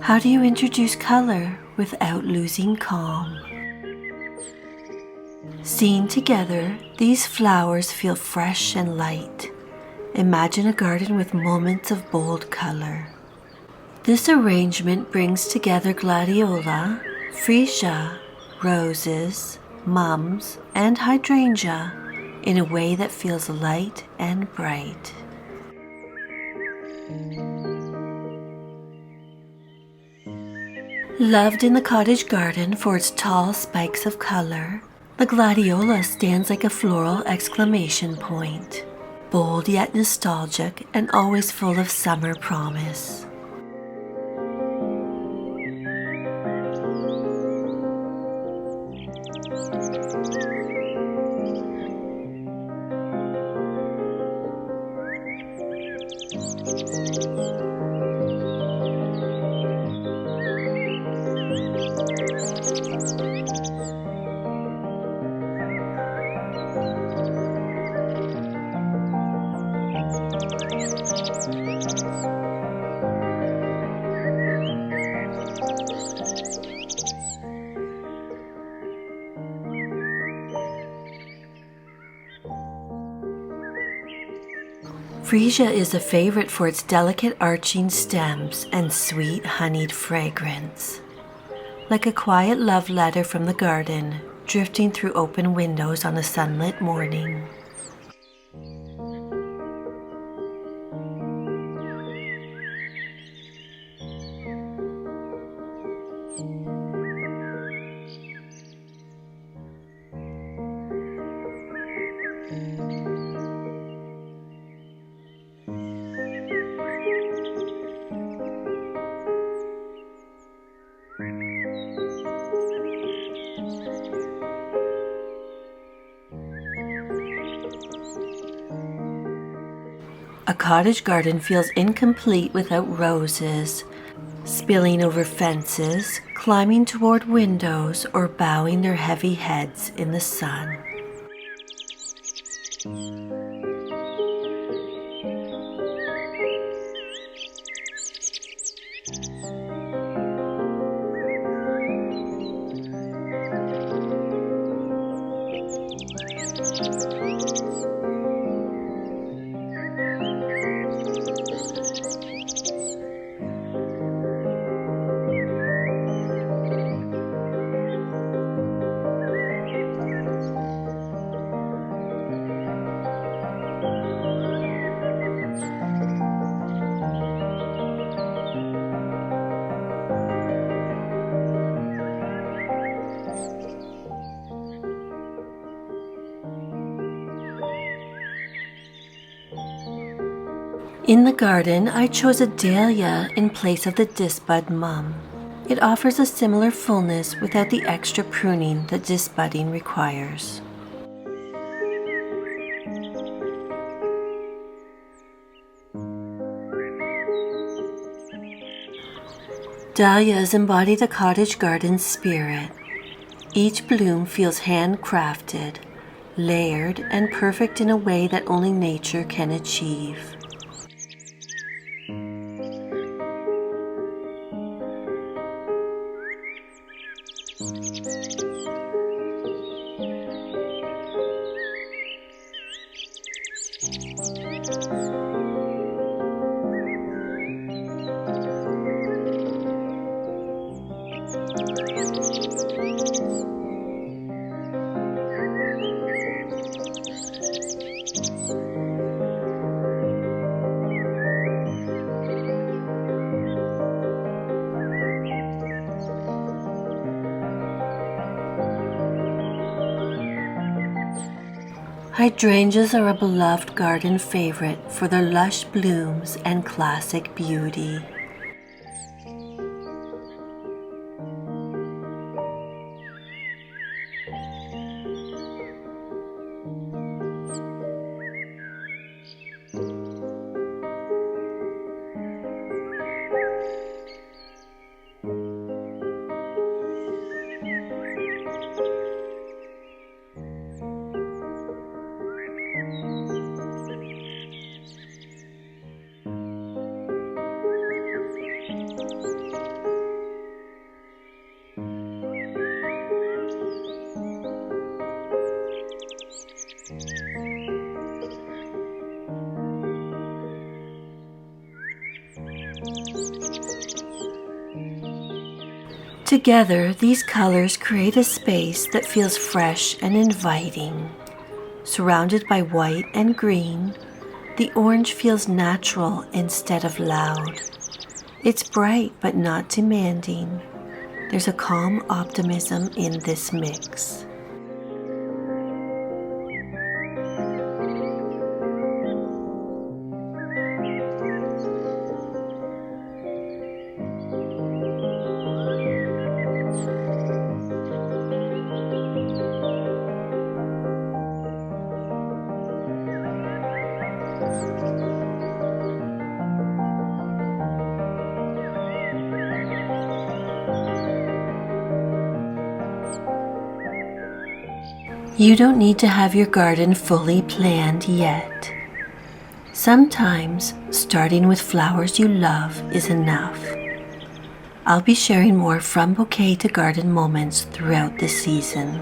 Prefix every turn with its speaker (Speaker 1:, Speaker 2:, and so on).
Speaker 1: How do you introduce color without losing calm? Seen together, these flowers feel fresh and light. Imagine a garden with moments of bold color. This arrangement brings together Gladiola, Freesia, roses, mums, and Hydrangea in a way that feels light and bright. Loved in the cottage garden for its tall spikes of color, the Gladiolus stands like a floral exclamation point, bold yet nostalgic and always full of summer promise. Freesia is a favorite for its delicate arching stems and sweet honeyed fragrance. Like a quiet love letter from the garden, drifting through open windows on a sunlit morning. A cottage garden feels incomplete without roses, spilling over fences, climbing toward windows, or bowing their heavy heads in the sun. In the garden, I chose a dahlia in place of the disbud mum. It offers a similar fullness without the extra pruning that disbudding requires. Dahlias embody the cottage garden spirit. Each bloom feels handcrafted, layered, and perfect in a way that only nature can achieve. Hydrangeas are a beloved garden favorite for their lush blooms and classic beauty. Together, these colors create a space that feels fresh and inviting. Surrounded by white and green, the orange feels natural instead of loud. It's bright but not demanding. There's a calm optimism in this mix. You don't need to have your garden fully planned yet. Sometimes starting with flowers you love is enough. I'll be sharing more from bouquet to garden moments throughout the season.